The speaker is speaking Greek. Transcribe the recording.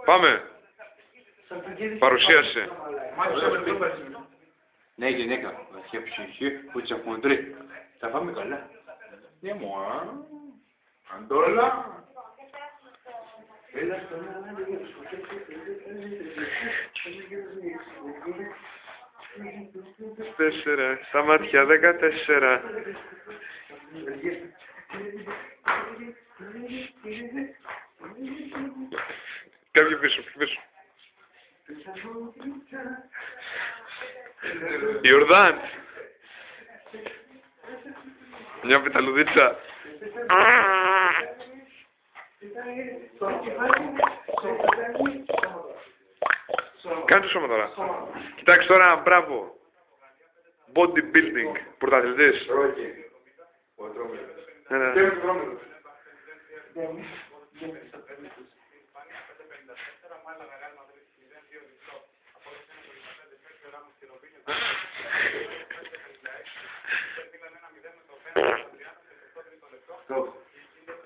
Πάμε. Παρουσίασε. Ναι, γυναίκα, βαθιά ψυχή, κουτσαφοντρή. Θα πάμε καλά. Ναι, μου, Αντόλα. Τέσσερα. Στα μάτια 14. Κάποιοι πίσω, πίσω. Ιορδάν. Μια πεταλουδίτσα. Κάνε το σώμα τώρα. Κοιτάξτε τώρα, μπράβο. Bodybuilding. Πρωταθλητής. Ναι, ναι. Stop.